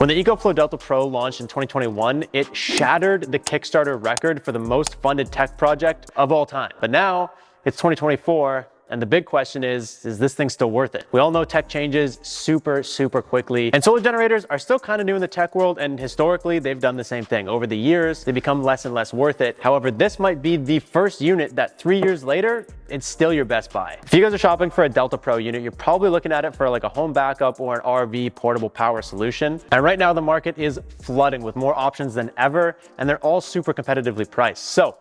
When the EcoFlow Delta Pro launched in 2021, it shattered the Kickstarter record for the most funded tech project of all time. But now it's 2024, and the big question is this thing still worth it? We all know tech changes super quickly, and solar generators are still kind of new in the tech world, and historically they've done the same thing. Over the years, they become less and less worth it. However, this might be the first unit that 3 years later, it's still your best buy. If you guys are shopping for a Delta Pro unit, you're probably looking at it for like a home backup or an RV portable power solution. And right now the market is flooding with more options than ever, and they're all super competitively priced. So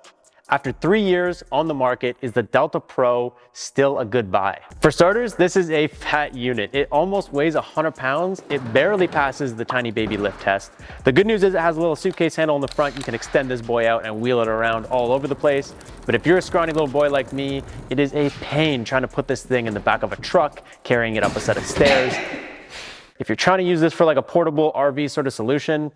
after 3 years on the market, is the Delta Pro still a good buy? For starters, this is a fat unit. It almost weighs 100 pounds. It barely passes the tiny baby lift test. The good news is it has a little suitcase handle in the front. You can extend this boy out and wheel it around all over the place. But if you're a scrawny little boy like me, it is a pain trying to put this thing in the back of a truck, carrying it up a set of stairs. If you're trying to use this for like a portable RV sort of solution,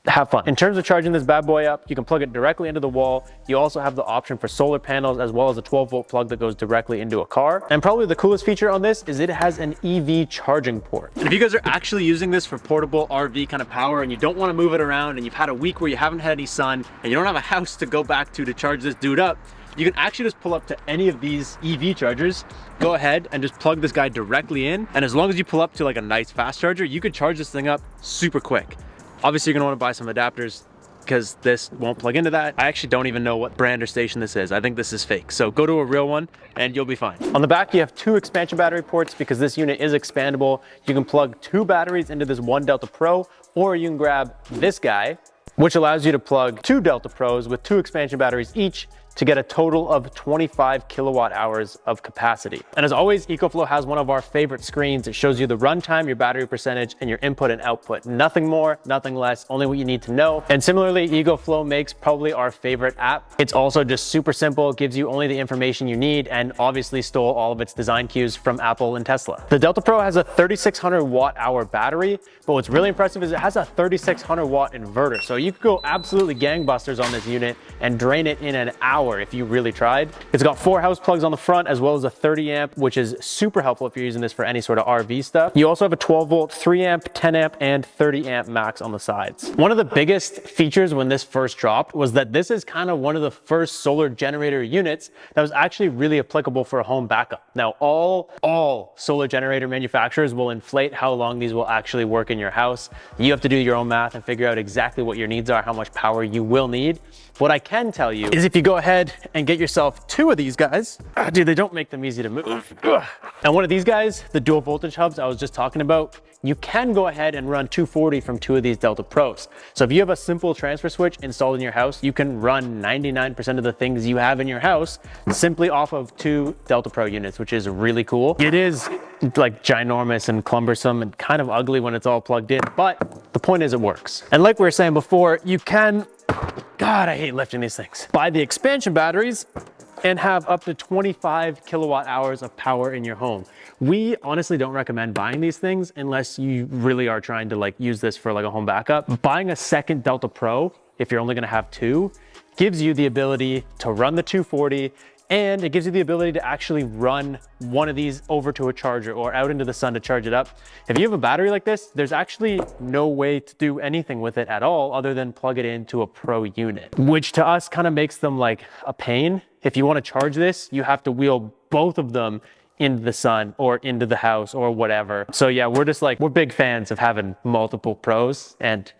have fun. In terms of charging this bad boy up, you can plug it directly into the wall. You also have the option for solar panels as well as a 12-volt plug that goes directly into a car. And probably the coolest feature on this is it has an EV charging port. And if you guys are actually using this for portable RV kind of power and you don't want to move it around and you've had a week where you haven't had any sun and you don't have a house to go back to charge this dude up, you can actually just pull up to any of these EV chargers, go ahead and just plug this guy directly in. And as long as you pull up to like a nice fast charger, you could charge this thing up super quick. Obviously, you're gonna wanna buy some adapters because this won't plug into that. I actually don't even know what brand or station this is. I think this is fake. So go to a real one and you'll be fine. On the back, you have 2 expansion battery ports because this unit is expandable. You can plug 2 batteries into this one Delta Pro, or you can grab this guy, which allows you to plug 2 Delta Pros with 2 expansion batteries each to get a total of 25 kilowatt hours of capacity. And as always, EcoFlow has one of our favorite screens. It shows you the runtime, your battery percentage, and your input and output. Nothing more, nothing less, only what you need to know. And similarly, EcoFlow makes probably our favorite app. It's also just super simple, gives you only the information you need, and obviously stole all of its design cues from Apple and Tesla. The Delta Pro has a 3600 watt hour battery, but what's really impressive is it has a 3600 watt inverter. So you could go absolutely gangbusters on this unit and drain it in an hour if you really tried. It's got 4 house plugs on the front as well as a 30 amp, which is super helpful if you're using this for any sort of RV stuff. You also have a 12 volt, 3 amp, 10 amp, and 30 amp max on the sides. One of the biggest features when this first dropped was that this is kind of one of the first solar generator units that was actually really applicable for a home backup. Now, all solar generator manufacturers will inflate how long these will actually work in your house. You have to do your own math and figure out exactly what your needs are, how much power you will need. What I can tell you is if you go ahead and get yourself 2 of these guys, dude, they don't make them easy to move. And one of these guys, the dual voltage hubs I was just talking about, you can go ahead and run 240 from 2 of these Delta Pros. So if you have a simple transfer switch installed in your house, you can run 99% of the things you have in your house simply off of 2 Delta Pro units, which is really cool. It is like ginormous and cumbersome and kind of ugly when it's all plugged in, but the point is it works. And like we were saying before, you can, God, I hate lifting these things, buy the expansion batteries and have up to 25 kilowatt hours of power in your home. We honestly don't recommend buying these things unless you really are trying to like use this for like a home backup. Buying a second Delta Pro, if you're only gonna have 2, gives you the ability to run the 240, and it gives you the ability to actually run one of these over to a charger or out into the sun to charge it up. If you have a battery like this, there's actually no way to do anything with it at all other than plug it into a Pro unit, which to us kind of makes them like a pain. If you want to charge this, you have to wheel both of them into the sun or into the house or whatever. So yeah, we're big fans of having multiple Pros and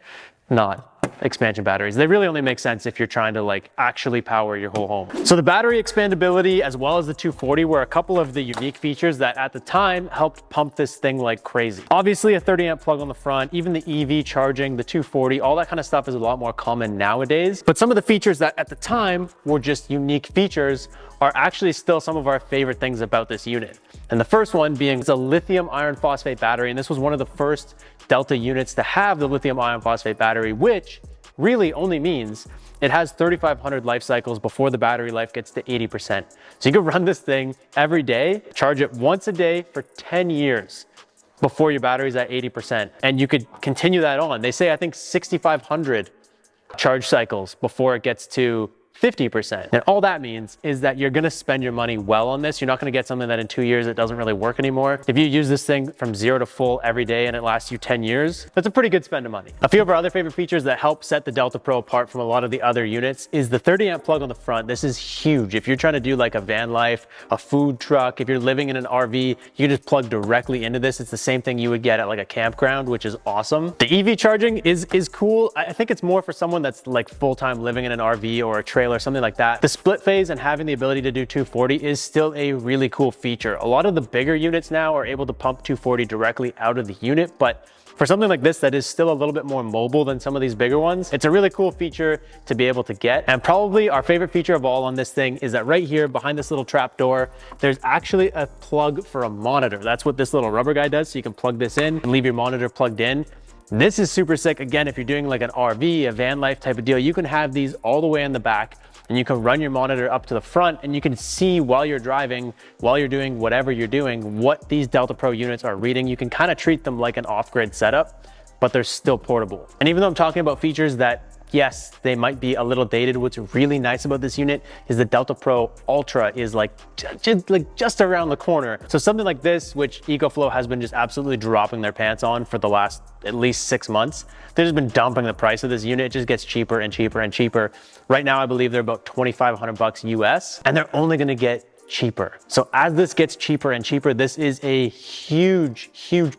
not expansion batteries. They really only make sense if you're trying to like actually power your whole home. So the battery expandability as well as the 240 were a couple of the unique features that at the time helped pump this thing like crazy. Obviously a 30 amp plug on the front, even the EV charging, the 240, all that kind of stuff is a lot more common nowadays. But some of the features that at the time were just unique features are actually still some of our favorite things about this unit. And the first one being a lithium iron phosphate battery. And this was one of the first Delta units to have the lithium iron phosphate battery, which really only means it has 3,500 life cycles before the battery life gets to 80%. So you can run this thing every day, charge it once a day for 10 years before your battery's at 80%. And you could continue that on. They say, I think 6,500 charge cycles before it gets to 50%. And all that means is that you're gonna spend your money well on this. You're not gonna get something that in 2 years it doesn't really work anymore. If you use this thing from 0 to full every day and it lasts you 10 years, that's a pretty good spend of money. A few of our other favorite features that help set the Delta Pro apart from a lot of the other units is the 30 amp plug on the front. This is huge. If you're trying to do like a van life, a food truck, if you're living in an RV, you can just plug directly into this. It's the same thing you would get at like a campground, which is awesome. The EV charging is cool. I think it's more for someone that's like full-time living in an RV or a trailer or something like that. The split phase and having the ability to do 240 is still a really cool feature. A lot of the bigger units now are able to pump 240 directly out of the unit, but for something like this that is still a little bit more mobile than some of these bigger ones, it's a really cool feature to be able to get. And probably our favorite feature of all on this thing is that right here behind this little trap door, there's actually a plug for a monitor. That's what this little rubber guy does. So you can plug this in and leave your monitor plugged in. This is super sick. Again, if you're doing like an RV, a van life type of deal, you can have these all the way in the back and you can run your monitor up to the front and you can see while you're driving, while you're doing whatever you're doing, what these Delta Pro units are reading. You can kind of treat them like an off-grid setup, but they're still portable. And even though I'm talking about features that, yes, they might be a little dated, what's really nice about this unit is the Delta Pro Ultra is like just around the corner. So something like this, which EcoFlow has been just absolutely dropping their pants on for the last at least 6 months, they've just been dumping the price of this unit. It just gets cheaper and cheaper and cheaper. Right now, I believe they're about 2,500 bucks US, and they're only gonna get cheaper. So as this gets cheaper and cheaper, this is a huge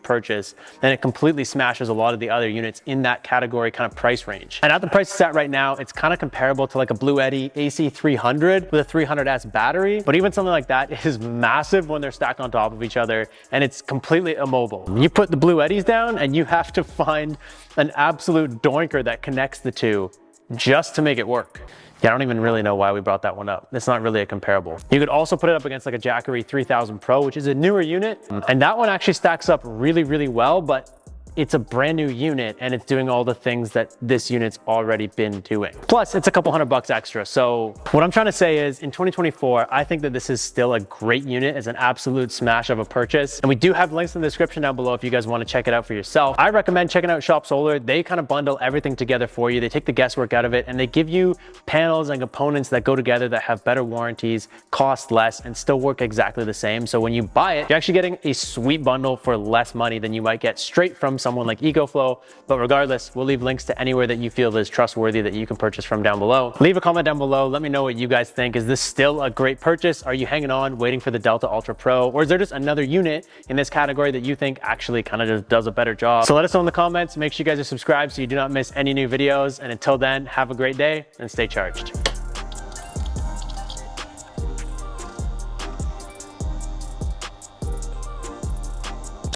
purchase, and it completely smashes a lot of the other units in that category kind of price range. And at the price it's at right now, it's kind of comparable to like a Bluetti AC300 with a 300S battery, but even something like that is massive when they're stacked on top of each other, and it's completely immobile. You put the Bluettis down and you have to find an absolute doinker that connects the two just to make it work. Yeah, I don't even really know why we brought that one up. It's not really a comparable. You could also put it up against like a Jackery 3000 Pro, which is a newer unit. And that one actually stacks up really well, but it's a brand new unit and it's doing all the things that this unit's already been doing. Plus, it's a couple $100 extra. So what I'm trying to say is in 2024, I think that this is still a great unit. It's an absolute smash of a purchase. And we do have links in the description down below if you guys want to check it out for yourself. I recommend checking out Shop Solar. They kind of bundle everything together for you. They take the guesswork out of it and they give you panels and components that go together that have better warranties, cost less, and still work exactly the same. So when you buy it, you're actually getting a sweet bundle for less money than you might get straight from someone like EcoFlow. But regardless, we'll leave links to anywhere that you feel is trustworthy that you can purchase from down below. Leave a comment down below. Let me know what you guys think. Is this still a great purchase? Are you hanging on, waiting for the Delta Ultra Pro? Or is there just another unit in this category that you think actually kind of just does a better job? So let us know in the comments. Make sure you guys are subscribed so you do not miss any new videos. And until then, have a great day and stay charged.